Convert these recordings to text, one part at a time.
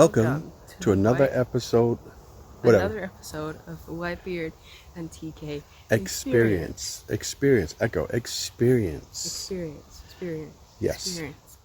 Welcome to another episode. Whatever. Another episode of Whitebeard and TK Experience. Echo. Experience. Yes. Experience.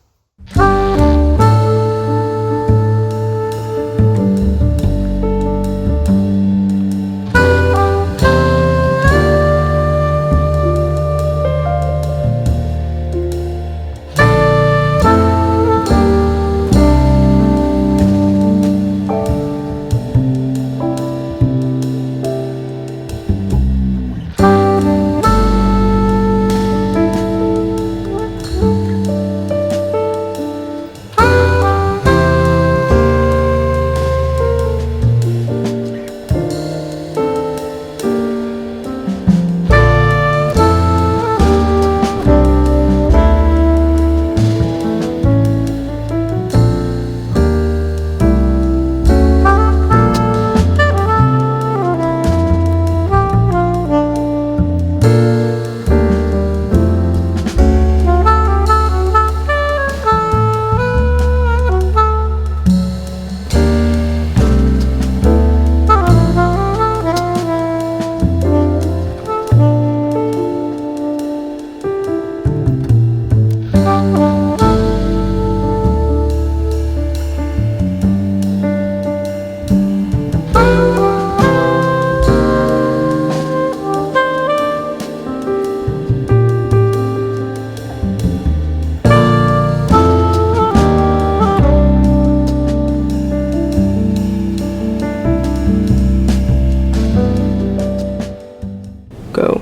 Go.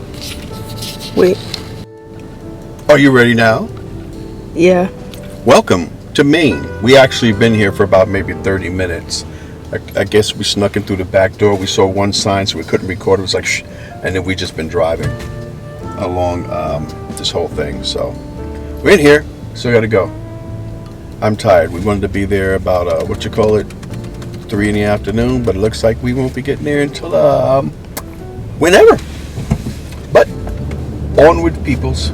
Wait. Are you ready now? Yeah. Welcome to Maine. We actually been here for about maybe 30 minutes. I guess we snuck in through the back door. We saw one sign, so we couldn't record. It was like shh. And then we just been driving along this whole thing. So we're in here. Still got to go. I'm tired. We wanted to be there about 3 in the afternoon, but it looks like we won't be getting there until whenever. But onward, peoples.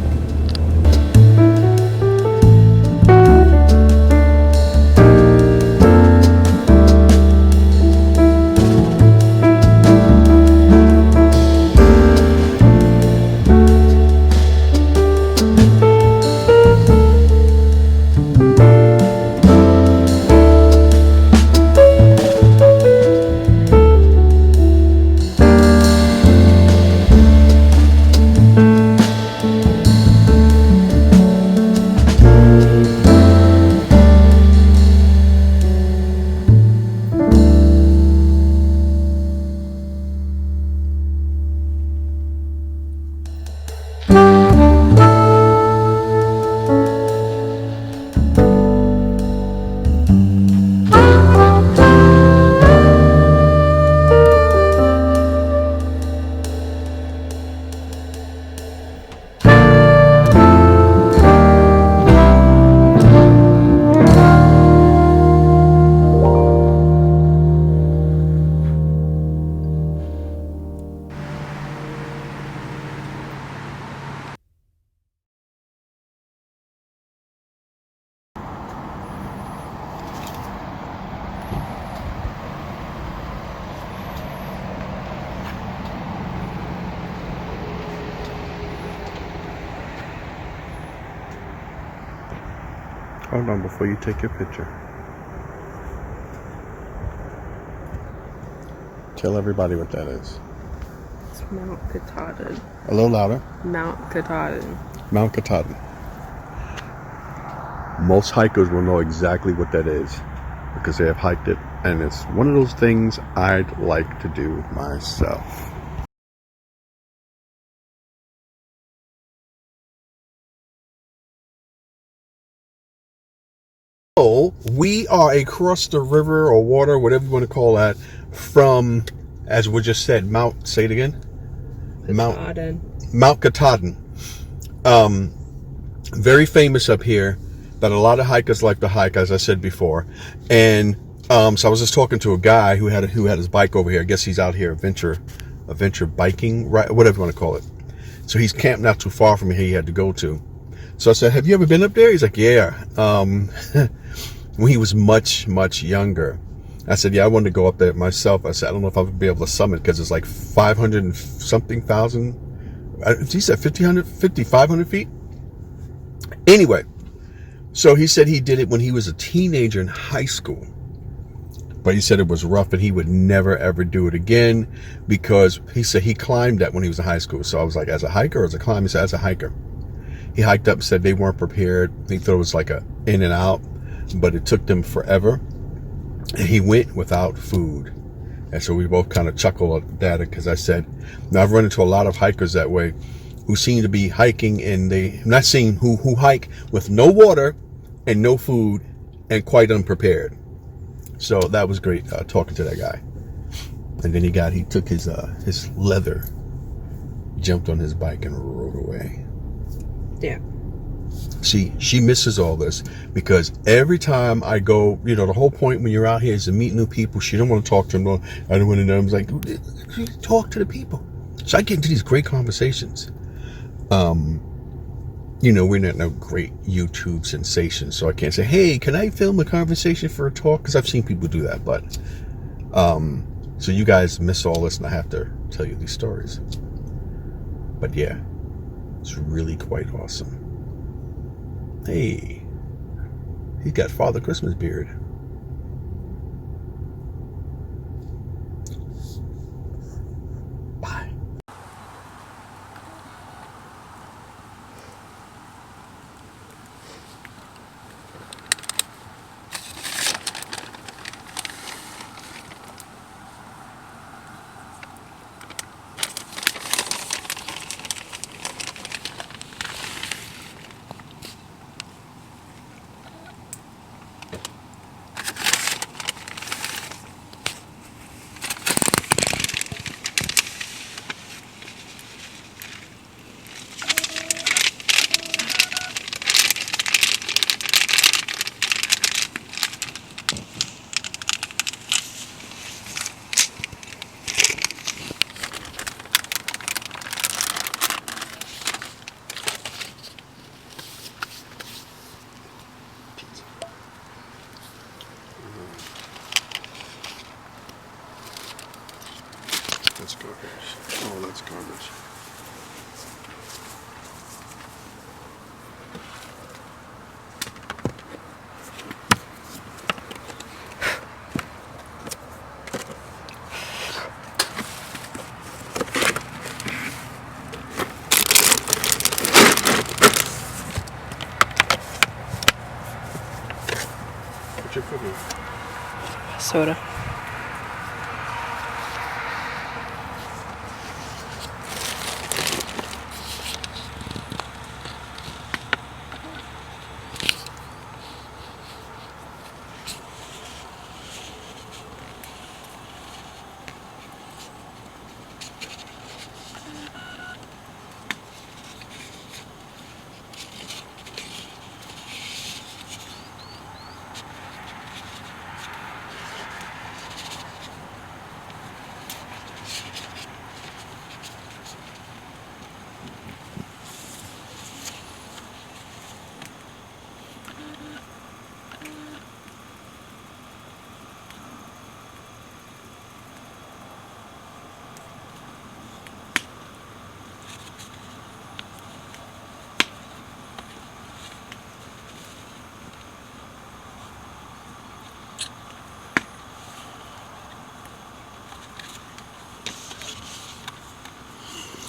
Hold on before you take your picture. Tell everybody what that is. It's Mount Katahdin. A little louder. Mount Katahdin. Mount Katahdin. Most hikers will know exactly what that is because they have hiked it, and it's one of those things I'd like to do myself. So we are across the river or water, whatever you want to call that, from, as we just said, Mount, say it again? Mount Katahdin. Very famous up here that a lot of hikers like to hike, as I said before. And so I was just talking to a guy who had his bike over here. I guess he's out here adventure biking, right? Whatever you want to call it. So he's camped not too far from here he had to go to. So I said, have you ever been up there? He's like, yeah. When he was much, much younger. I said, yeah, I wanted to go up there myself. I said, I don't know if I would be able to summit because it's like 500 and something thousand. He said 500 feet. Anyway, so he said he did it when he was a teenager in high school. But he said it was rough and he would never, ever do it again because he said he climbed that when he was in high school. So I was like, as a hiker or as a climber? He said, as a hiker. He hiked up and said they weren't prepared. He thought it was like a in and out, but it took them forever. And he went without food. And so we both kind of chuckled at that because I said, now I've run into a lot of hikers that way who seem to be hiking and I'm not saying who hike with no water and no food and quite unprepared. So that was great talking to that guy. And then he took his leather, jumped on his bike and rode away. Yeah. See, she misses all this because every time I go, the whole point when you're out here is to meet new people. She don't want to talk to them. I don't want to know. I was like, talk to the people. So I get into these great conversations. We're not no great YouTube sensation, so I can't say, hey, can I film a conversation for a talk? Because I've seen people do that, but so you guys miss all this and I have to tell you these stories. But yeah, it's really quite awesome. Hey, he's got Father Christmas beard. Bye. That's garbage. Oh, that's garbage. What's your foot in? Soda.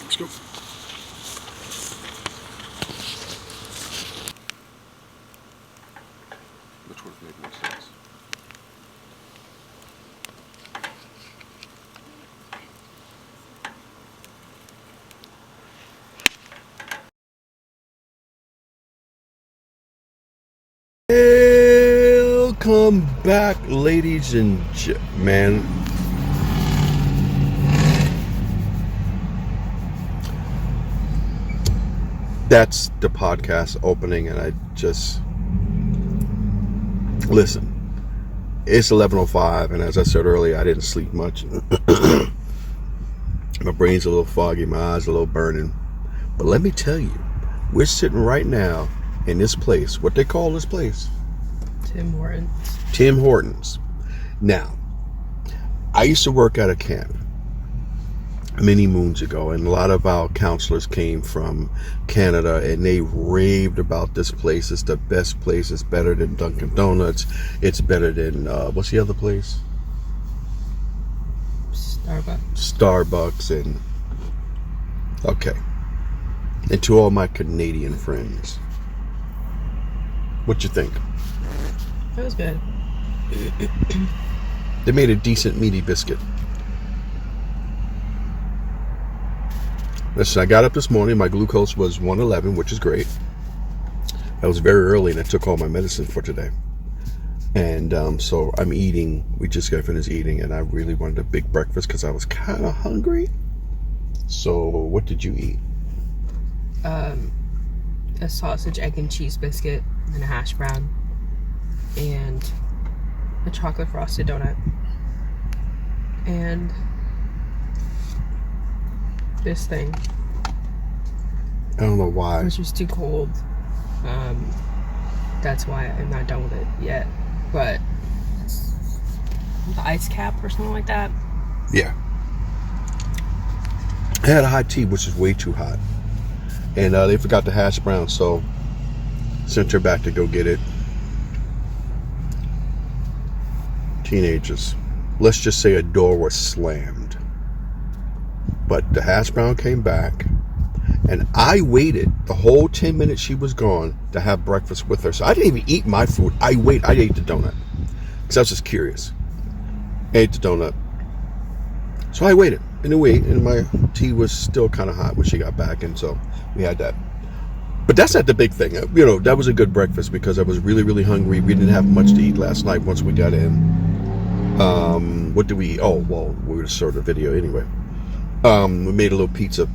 Let's go. Which would make more sense? Welcome back, ladies and gentlemen. That's the podcast opening, and I just listen. It's 11:05, and as I said earlier, I didn't sleep much. My brain's a little foggy, my eyes a little burning. But let me tell you, we're sitting right now in this place. What they call this place? Tim Hortons. Tim Hortons. Now, I used to work at a camp many moons ago, and a lot of our counselors came from Canada, and they raved about this place. It's the best place. It's better than Dunkin' Donuts. It's better than what's the other place? Starbucks. And okay. And to all my Canadian friends, what you think? It was good. They made a decent meaty biscuit. Listen, I got up this morning. My glucose was 111, which is great. That was very early, and I took all my medicine for today. And so I'm eating. We just got finished eating, and I really wanted a big breakfast because I was kind of hungry. So what did you eat? A sausage, egg, and cheese biscuit, and a hash brown, and a chocolate frosted donut, and this thing. I don't know why. Which was too cold. That's why I'm not done with it yet. But the ice cap or something like that. Yeah. I had a hot tea, which is way too hot. And they forgot the hash brown, so sent her back to go get it. Teenagers. Let's just say a door was slammed. But the hash brown came back, and I waited the whole 10 minutes she was gone to have breakfast with her. So I didn't even eat my food. I ate the donut because I was just curious. I ate the donut. So I waited and my tea was still kind of hot when she got back, and so we had that. But that's not the big thing. You know, that was a good breakfast because I was really, really hungry. We didn't have much to eat last night once we got in. What did we eat? Oh, well, we would start the video anyway. We made a little pizza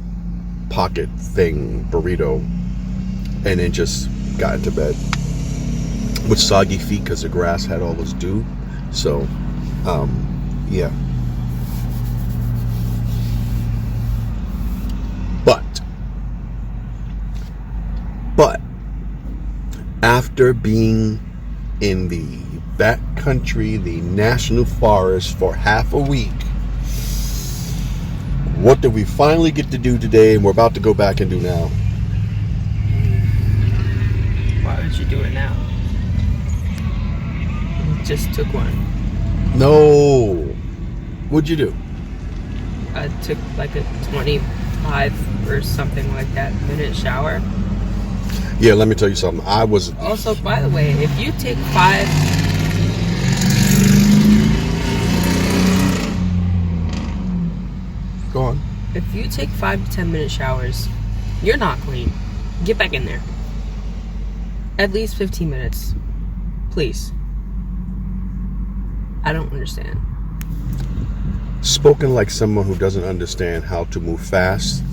pocket thing, burrito, and then just got into bed with soggy feet because the grass had all this dew. So, yeah. But after being in the backcountry, the national forest for half a week, what did we finally get to do today, and we're about to go back and do now? Why would you do it now? You just took one. No. What'd you do? I took like a 25 or something like that minute shower. Yeah, let me tell you something. I was... Also, by the way, if you take 5... Go on. If you take 5 to 10 minute showers, you're not clean. Get back in there. At least 15 minutes. Please. I don't understand. Spoken like someone who doesn't understand how to move fast,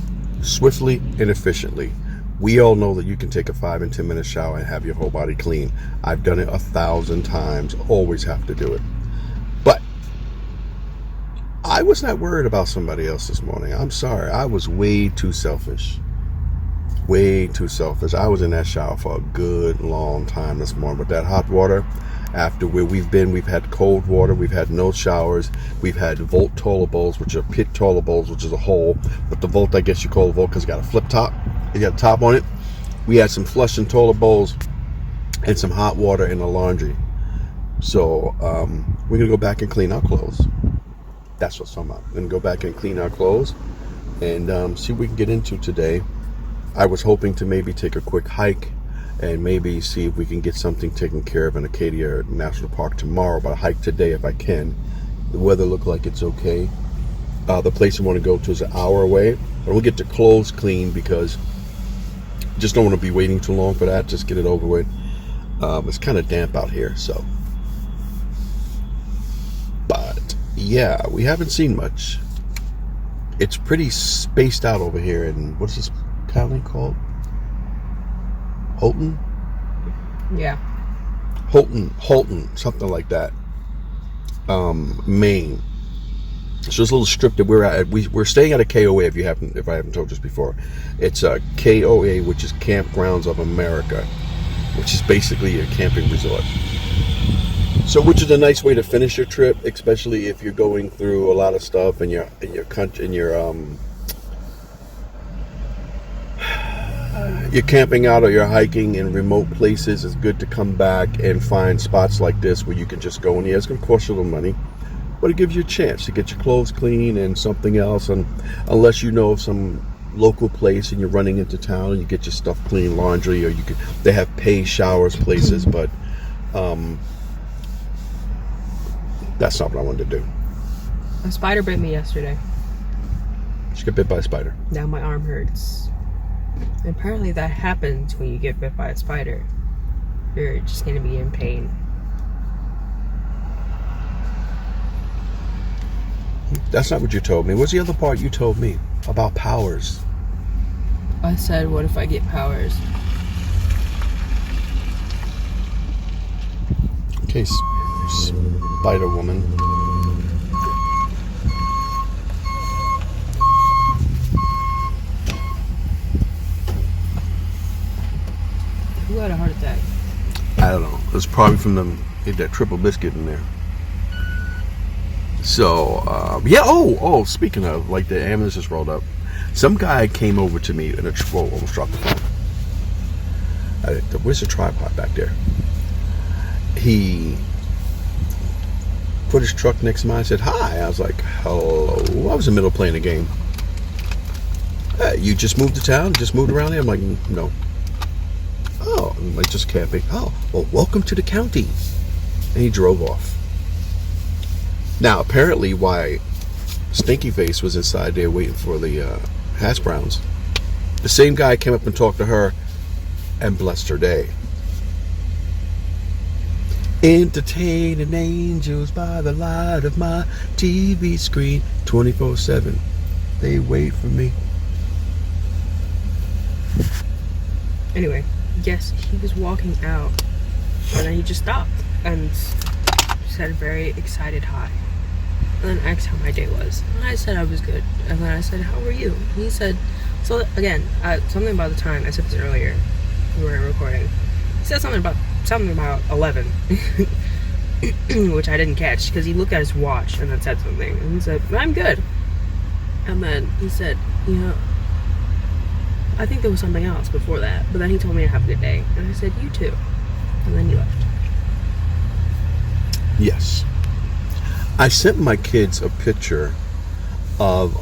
swiftly, and efficiently. We all know that you can take a 5 and 10 minute shower and have your whole body clean. I've done it 1,000 times. Always have to do it. But I was not worried about somebody else this morning. I'm sorry. I was way too selfish. Way too selfish. I was in that shower for a good long time this morning with that hot water. After where we've been, we've had cold water, we've had no showers, we've had Volt toilet bowls, which are pit toilet bowls, which is a hole. But the Volt, I guess you call the Volt because it's got a flip top. It got a top on it. We had some flushing toilet bowls and some hot water in the laundry. So we're gonna go back and clean our clothes. That's what's talking about. We're gonna go back and clean our clothes and see what we can get into today. I was hoping to maybe take a quick hike and maybe see if we can get something taken care of in Acadia National Park tomorrow, but a hike today if I can. The weather looked like it's okay. The place I want to go to is an hour away, but we'll get the clothes clean because I just don't want to be waiting too long for that. Just get it over with. It's kind of damp out here, so. But yeah, we haven't seen much. It's pretty spaced out over here in, what's this county called? Horton? Yeah. Horton, something like that. Maine. So this little strip that we're at, we're staying at a KOA if I haven't told you this before. It's a KOA, which is Campgrounds of America, which is basically a camping resort. So, which is a nice way to finish your trip, especially if you're going through a lot of stuff and you're camping out or you're hiking in remote places. It's good to come back and find spots like this where you can just go in here. It's going to cost you a little money, but it gives you a chance to get your clothes clean and something else. And unless you know of some local place and you're running into town and you get your stuff clean, laundry, or they have pay showers places, but that's not what I wanted to do. A spider bit me yesterday. She got bit by a spider. Now my arm hurts. And apparently that happens when you get bit by a spider. You're just going to be in pain. That's not what you told me. What's the other part you told me about powers? I said, what if I get powers? Okay, Spider Woman. Who had a heart attack? I don't know. It was probably from that triple biscuit in there. So, yeah. Oh, speaking of, like, the ambulance just rolled up. Some guy came over to me in a whoa, almost dropped the phone. Where's the tripod back there? He put his truck next to mine and said, hi. I was like, hello. I was in the middle of playing a game. You just moved to town? Just moved around here? I'm like, no. Oh, I'm like, just camping. Oh, well, welcome to the county. And he drove off. Now, apparently, why Stinky Face was inside there waiting for the hash browns, the same guy came up and talked to her and blessed her day. Entertaining angels by the light of my TV screen 24/7. They wait for me. Anyway, yes, he was walking out, and then he just stopped and said a very excited hi. And then asked how my day was. And I said I was good. And then I said, how were you? And he said, so again, something about the time. I said this earlier. We weren't recording. He said something about 11, which I didn't catch because he looked at his watch and then said something. And he said, I'm good. And then he said, I think there was something else before that. But then he told me to have a good day. And I said, you too. And then he left. Yes. I sent my kids a picture of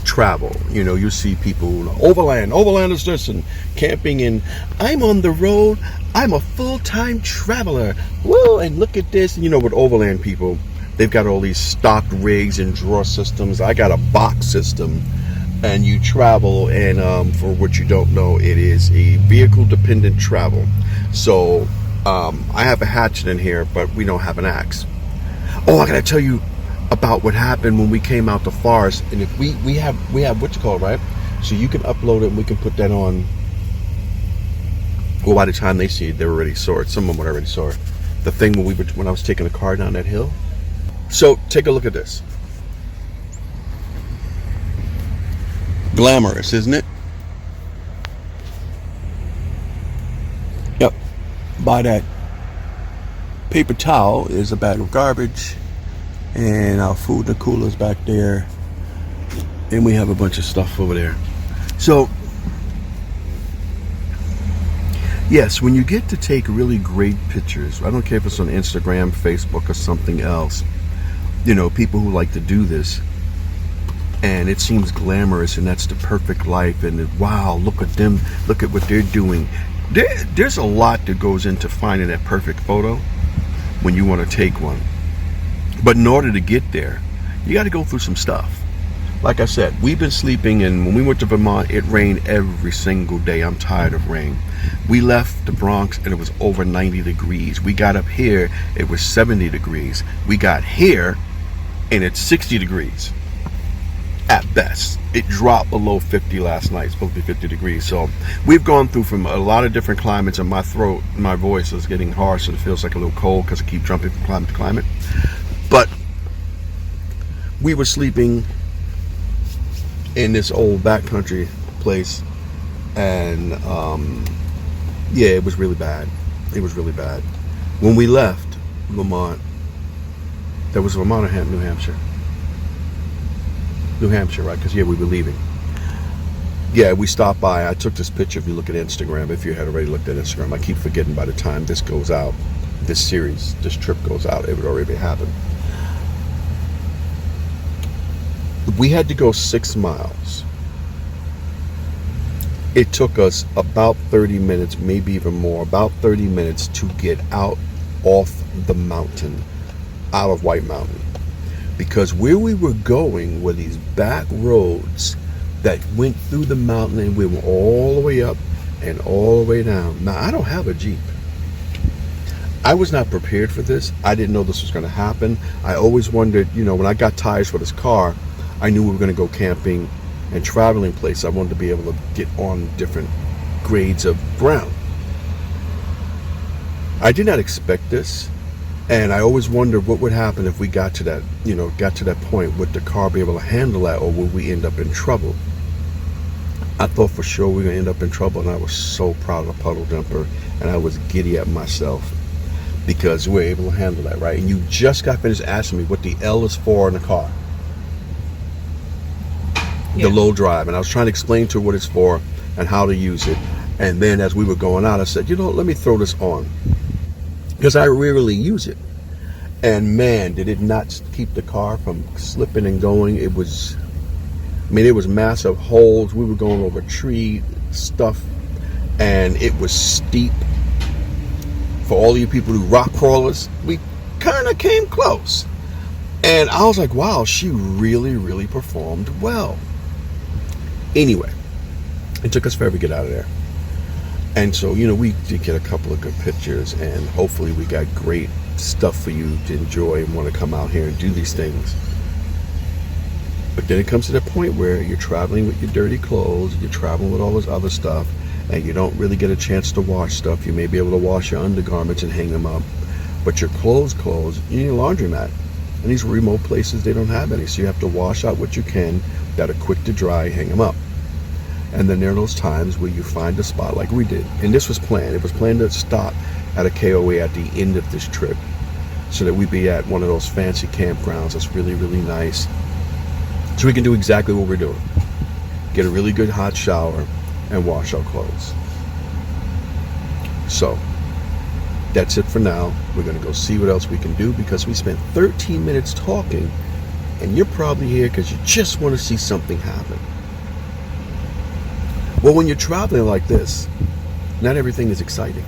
travel. You see people, overland is this, and camping, and I'm on the road. I'm a full-time traveler. Whoa, and look at this. And with overland people, they've got all these stocked rigs and drawer systems. I got a box system. And you travel, and for what you don't know, it is a vehicle-dependent travel. So I have a hatchet in here, but we don't have an axe. Oh, I gotta tell you about what happened when we came out the forest. And if we have what you call it, right? So you can upload it and we can put that on. Well, by the time they see it, they already saw it. Some of them already saw it. The thing when I was taking the car down that hill. So take a look at this. Glamorous, isn't it? Yep. By that paper towel is a bag of garbage, and our food in the cooler's back there, and we have a bunch of stuff over there. So yes, when you get to take really great pictures, I don't care if it's on Instagram, Facebook, or something else, people who like to do this, and it seems glamorous, and that's the perfect life, and wow, look at them, look at what they're doing. There's a lot that goes into finding that perfect photo when you want to take one. But in order to get there, you got to go through some stuff. Like I said, we've been sleeping, and when we went to Vermont, it rained every single day. I'm tired of rain. We left the Bronx and it was over 90 degrees. We got up here, it was 70 degrees. We got here and it's 60 degrees. At best. It dropped below 50 last night. It's supposed to be 50 degrees. So we've gone through from a lot of different climates, and my throat, my voice is getting harsh, and it feels like a little cold because I keep jumping from climate to climate. But we were sleeping in this old backcountry place, and yeah, it was really bad. It was really bad. When we left, Vermont. That was Vermont or New Hampshire? New Hampshire, right? Because, yeah, we were leaving. Yeah, we stopped by. I took this picture. If you look at Instagram, if you had already looked at Instagram, I keep forgetting by the time this goes out, this trip goes out, it would already happen. We had to go 6 miles. It took us about 30 minutes, maybe even more, about 30 minutes to get out off the mountain, out of White Mountain. Because where we were going were these back roads that went through the mountain, and we were all the way up and all the way down. Now, I don't have a Jeep. I was not prepared for this. I didn't know this was going to happen. I always wondered, when I got tires for this car, I knew we were going to go camping and traveling places. I wanted to be able to get on different grades of ground. I did not expect this. And I always wondered what would happen if we got to that point. Would the car be able to handle that, or would we end up in trouble? I thought for sure we were going to end up in trouble, and I was so proud of the puddle jumper, and I was giddy at myself because we were able to handle that, right? And you just got finished asking me what the L is for in the car. Yeah. The low drive. And I was trying to explain to her what it's for and how to use it. And then as we were going out, I said, let me throw this on, because I rarely use it. And man, did it not keep the car from slipping and going. It was massive holes. We were going over tree stuff, and it was steep. For all of you people who rock crawlers, we kind of came close. And I was like, wow, she really, really performed well. Anyway, it took us forever to get out of there. And so, we did get a couple of good pictures, and hopefully we got great stuff for you to enjoy and want to come out here and do these things. But then it comes to the point where you're traveling with your dirty clothes, you're traveling with all this other stuff, and you don't really get a chance to wash stuff. You may be able to wash your undergarments and hang them up, but your clothes, you need a laundromat. And these remote places, they don't have any, so you have to wash out what you can that are quick to dry, hang them up. And then there are those times where you find a spot like we did. And this was planned. It was planned to stop at a KOA at the end of this trip, so that we'd be at one of those fancy campgrounds that's really, really nice. So we can do exactly what we're doing. Get a really good hot shower and wash our clothes. So that's it for now. We're going to go see what else we can do, because we spent 13 minutes talking, and you're probably here because you just want to see something happen. Well, when you're traveling like this, not everything is exciting.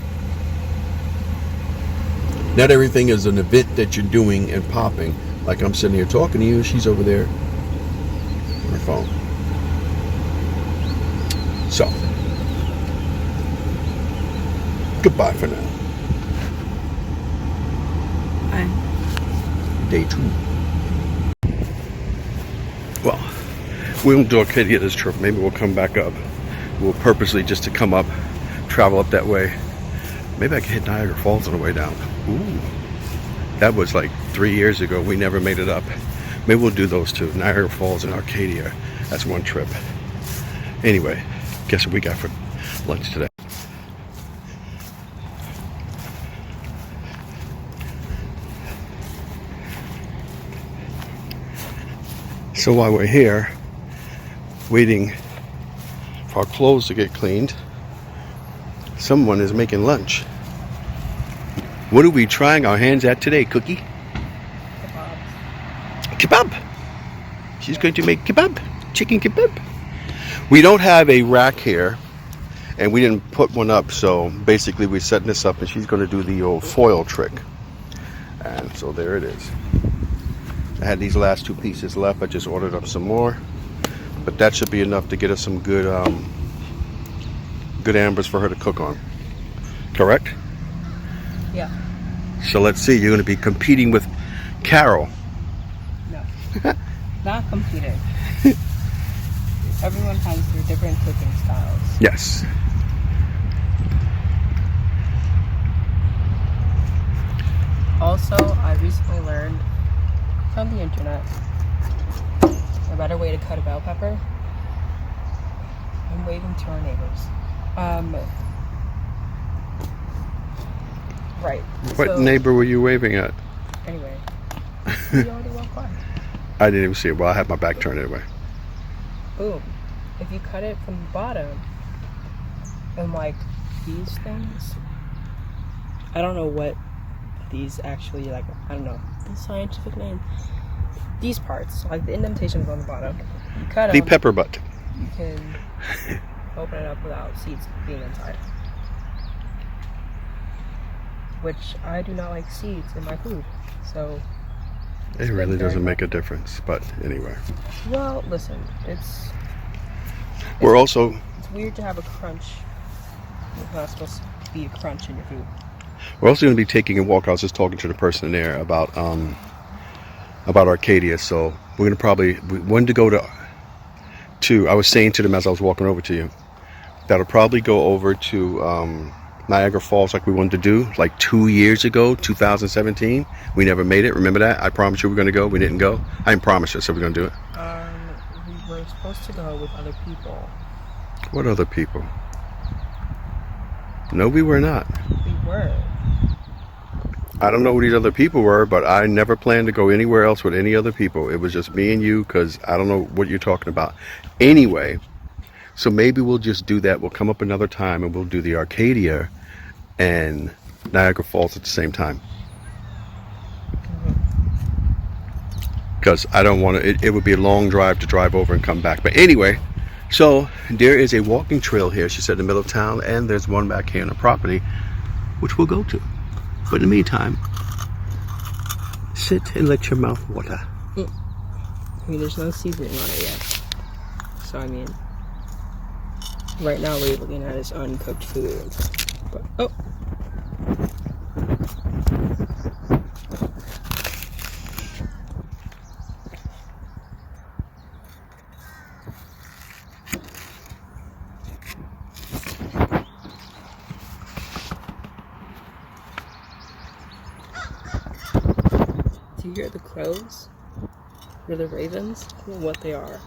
Not everything is an event that you're doing and popping. Like I'm sitting here talking to you, she's over there on her phone. So, goodbye for now. Bye. Day 2. Well, we won't do Arcadia this trip. Maybe we'll come back up. We'll purposely just to come up, travel up that way. Maybe I can hit Niagara Falls on the way down. Ooh, that was like 3 years ago. We never made it up. Maybe we'll do those two, Niagara Falls and Arcadia. That's one trip. Anyway, guess what we got for lunch today? So while we're here, waiting for our clothes to get cleaned, someone is making lunch. What are we trying our hands at today, Cookie? Kebab. She's going to make kebab, chicken kebab. We don't have a rack here, and we didn't put one up, so basically we're setting this up, and she's going to do the old foil trick. And so there it is. I had these last 2 pieces left. I just ordered up some more, but that should be enough to get us some good good ambers for her to cook on. Correct? Yeah. So let's see. You're going to be competing with Carol. No. Not competing. Everyone has their different cooking styles. Yes. Also, I recently learned on the internet a better way to cut a bell pepper. I'm waving to our neighbors. Right. What So, neighbor were you waving at? Anyway, you already walked by. I didn't even see it. Well, I had my back turned anyway. Boom. If you cut it from the bottom, and like these things, I don't know what these actually, like, I don't know the scientific name. These parts, like the indentations on the bottom, you cut The them, pepper butt. you can open it up without seeds being inside. Which I do not like seeds in my food, so It really doesn't make a difference, but anyway. well, listen, it's We're also it's weird to have a crunch. It's not supposed to be a crunch in your food. We're also going to be taking a walk. I was just talking to the person in there about Arcadia. So we're going to probably, we wanted to go to, I was saying to them as I was walking over to you, that'll probably go over to Niagara Falls like we wanted to do like 2 years ago, 2017. We never made it. Remember that? I promised you we were going to go. We didn't go. I didn't promise you, so we're going to do it. We were supposed to go with other people. What other people? No, we were not. We were. I don't know who these other people were, but I never planned to go anywhere else with any other people. It was just me and you, because I don't know what you're talking about. Anyway, so maybe we'll just do that. We'll come up another time and we'll do the Arcadia and Niagara Falls at the same time. Because I don't want to, it would be a long drive to drive over and come back. But anyway, so there is a walking trail here, she said, in the middle of town, and there's one back here on the property, which we'll go to. But in the meantime, sit and let your mouth water. I mean, there's no seasoning on it yet. So, I mean, right now we're looking at is uncooked food. But, oh! Do you hear the crows? Or the ravens? I don't know what they are.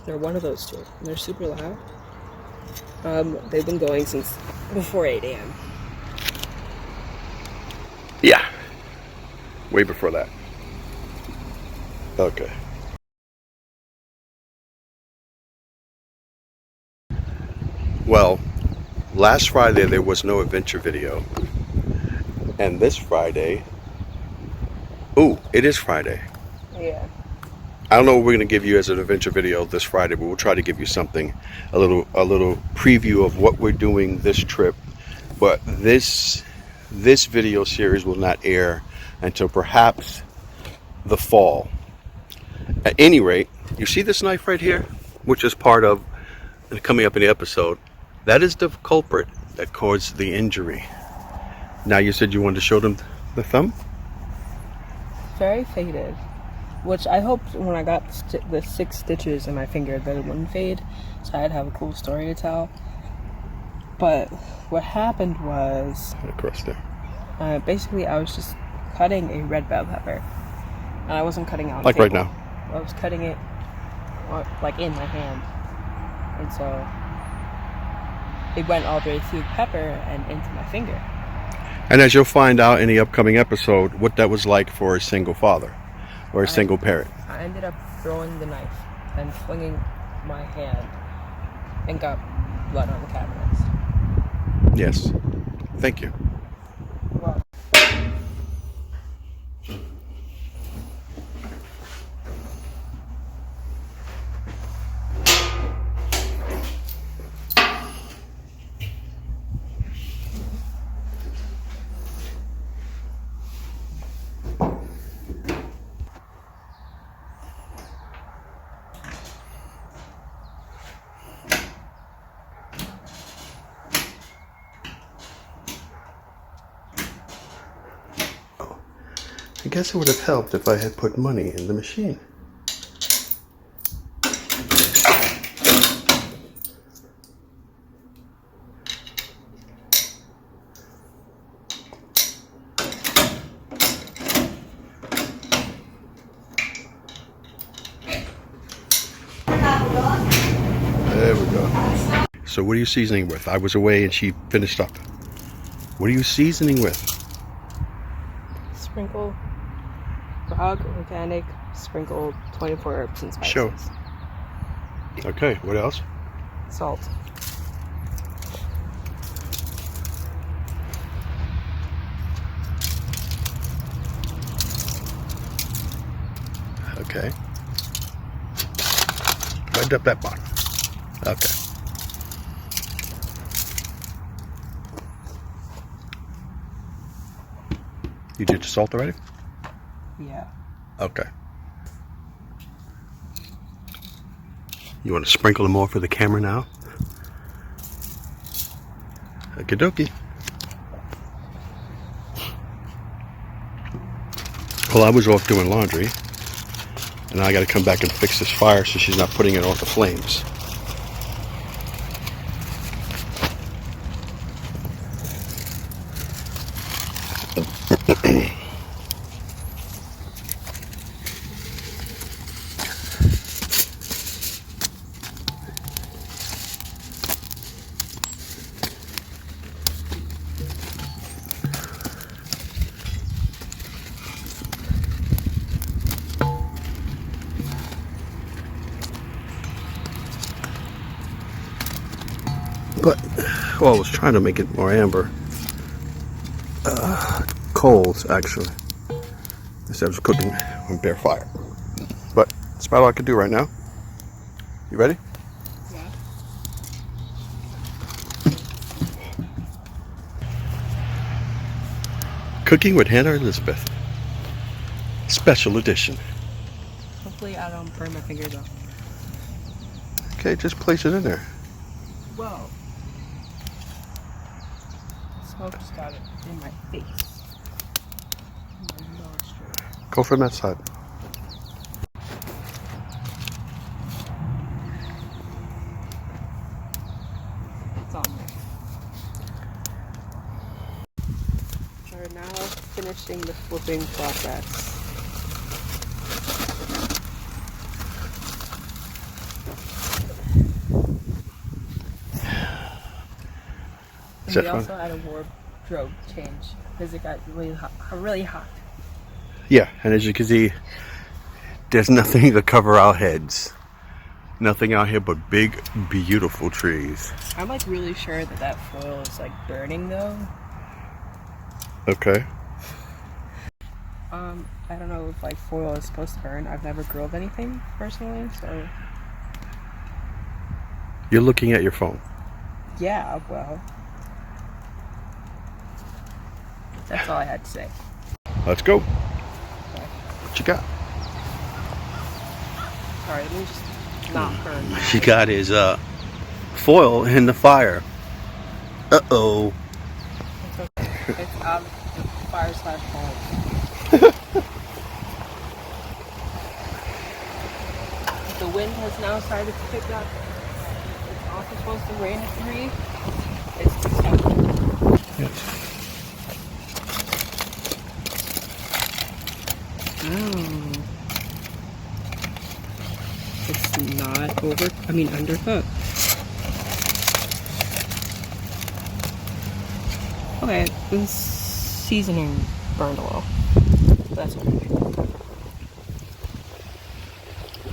They're one of those two. And they're super loud. They've been going since before 8 a.m. Yeah. Way before that. Okay. Well, last Friday there was no adventure video. And this Friday, ooh, it is Friday. Yeah. I don't know what we're going to give you as an adventure video this Friday, but we'll try to give you something, a little preview of what we're doing this trip. But this video series will not air until perhaps the fall. At any rate, you see this knife right here, which is part of, coming up in the episode, that is the culprit that caused the injury. Now, you said you wanted to show them the thumb? Very faded. Which I hoped when I got the 6 stitches in my finger that it wouldn't fade, so I'd have a cool story to tell. But what happened was, Across there. basically I was just cutting a red bell pepper, and I wasn't cutting out. Like right now. I was cutting it like in my hand, and so it went all the way through the pepper and into my finger. And as you'll find out in the upcoming episode, what that was like for a single father or a single parent. I ended up throwing the knife and flinging my hand and got blood on the cabinets. Yes. Thank you. Wow. I guess it would have helped if I had put money in the machine. There we go. So what are you seasoning with? I was away and she finished up. What are you seasoning with? Sprinkle frog organic sprinkled 24 herbs and spices. Sure. Okay, what else? Salt. Okay. Wind up that bottom. Okay. You did the salt already? Yeah. Okay. You want to sprinkle them more for the camera now? Okie dokie. Well, I was off doing laundry, and I got to come back and fix this fire so she's not putting it off the flames. But, well, I was trying to make it more amber. Coals, actually. Instead of cooking on bare fire. But that's about all I can do right now. You ready? Yeah. Cooking with Hannah Elizabeth. Special edition. Hopefully I don't burn my fingers off. Okay, just place it in there. Whoa. The smoke just got it in my face. My nostril. Go from that side. It's on there. We're now finishing the flipping process. Is And that we fun? also had a wardrobe change because it got really hot. Really hot. Yeah, and as you can see, there's nothing to cover our heads. Nothing out here but big, beautiful trees. I'm like really sure that that foil is like burning though. Okay. I don't know if like foil is supposed to burn. I've never grilled anything personally, so You're looking at your phone. yeah, well. That's all I had to say. Let's go. What you got? Alright, let me just not burn. What you got is foil in the fire. Uh-oh. It's okay. It's out of the fire / home. The wind has now started to pick up. It's also supposed to rain at 3. It's December. Yes. Oh. It's not undercooked. Okay, the seasoning burned a little. That's okay.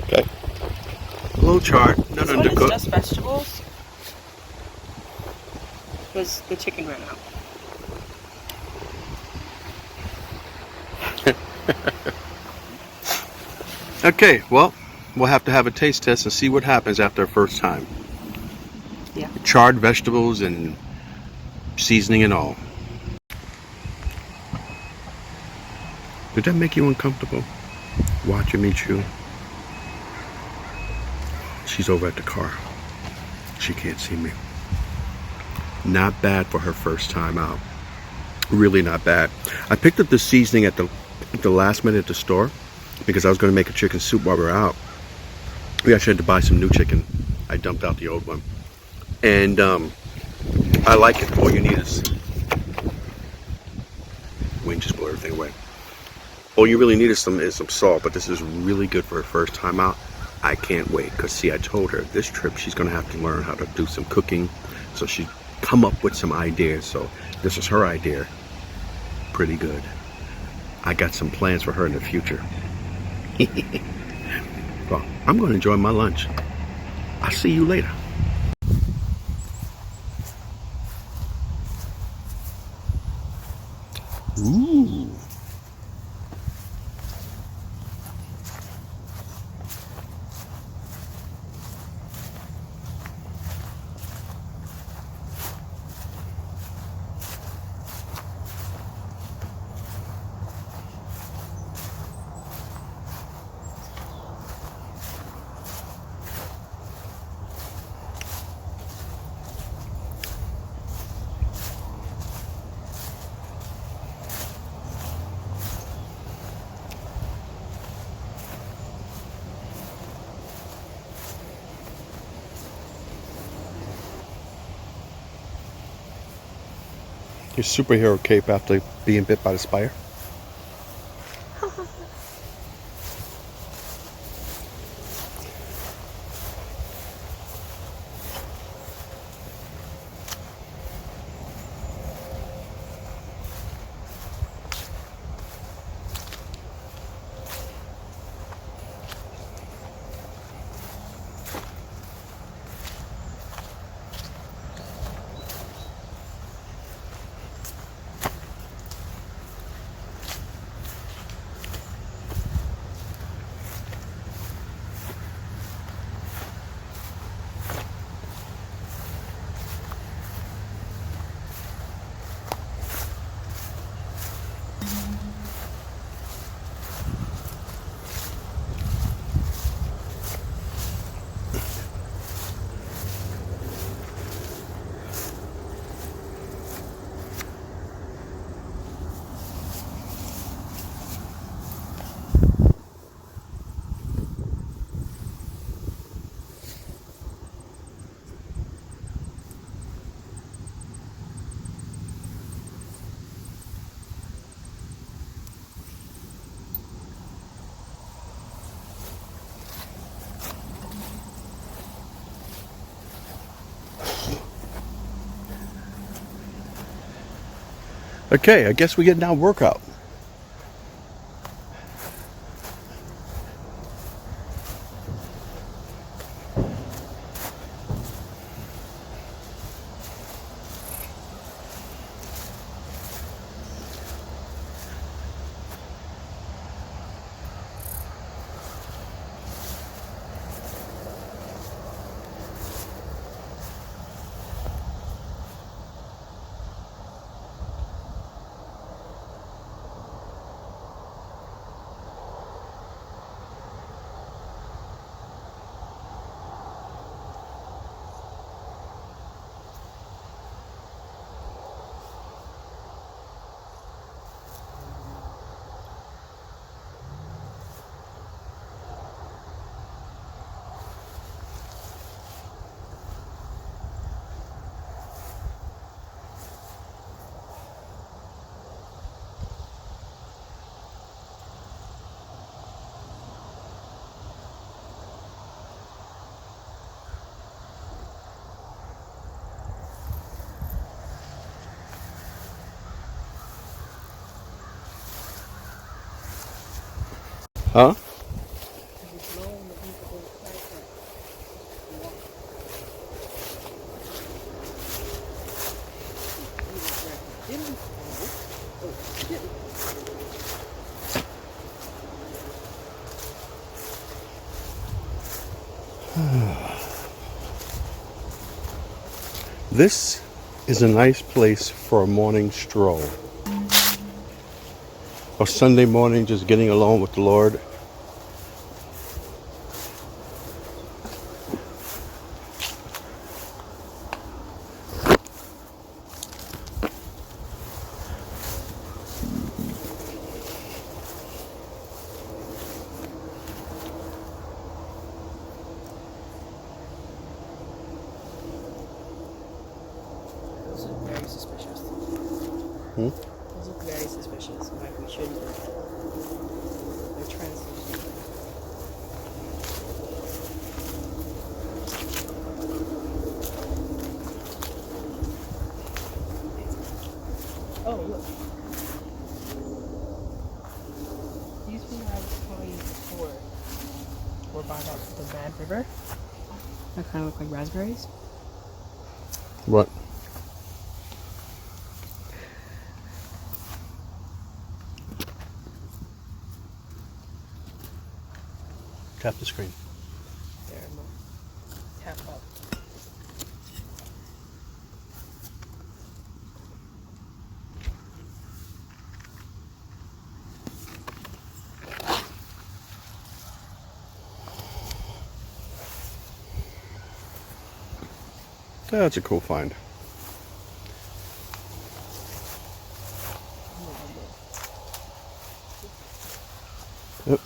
Okay. A little charred, not This one is undercooked. just vegetables. Because the chicken ran out. Okay, well, we'll have to have a taste test and see what happens after our first time. Yeah. Charred vegetables and seasoning and all. Did that make you uncomfortable? Watching me chew? She's over at the car. She can't see me. Not bad for her first time out. Really not bad. I picked up the seasoning at the last minute at the store because I was going to make a chicken soup while we were out. We actually had to buy some new chicken. I dumped out the old one. And I like it. All you need is... Wind just blew everything away. All you really need is some salt, but this is really good for her first time out. I can't wait, because see, I told her this trip she's going to have to learn how to do some cooking, so she's come up with some ideas. So this is her idea. Pretty good. I got some plans for her in the future. Well, I'm going to enjoy my lunch. I'll see you later. Ooh. Your superhero cape after being bit by the spider? Okay, I guess we get now workout. Huh? This is a nice place for a morning stroll. Or Sunday morning, just getting alone with the Lord. Those look very suspicious. Hmm? Those look very suspicious. Like we shouldn't do that. They're translucent. by the Bad River. That kind of look like raspberries. What? Tap the screen. There, no. Tap up. That's a cool find. Yep.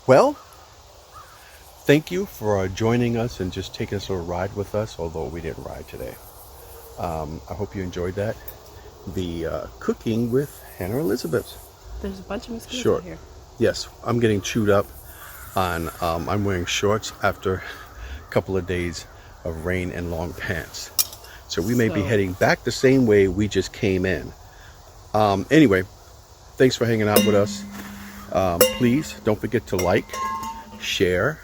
Well, thank you for joining us and just taking us a little ride with us, although we didn't ride today. I hope you enjoyed that. The cooking with Hannah Elizabeth. There's a bunch of mosquitoes Sure. out here. Yes, I'm getting chewed up on, I'm wearing shorts after a couple of days of rain and long pants. So we may be So- heading back the same way we just came in. Anyway, thanks for hanging out with us. Please don't forget to like, share,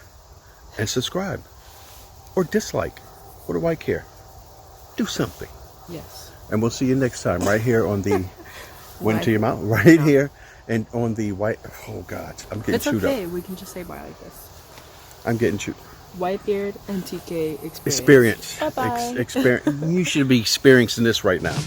and subscribe. Or dislike. What do I care? Do something. Yes. And we'll see you next time right here on the Went to Right. your mouth? Right here. And on the white, oh God, I'm getting It's chewed okay. up. We can just say bye like this. I'm getting chewed. Whitebeard and TK experience. Experience. Bye-bye. Experience. You should be experiencing this right now.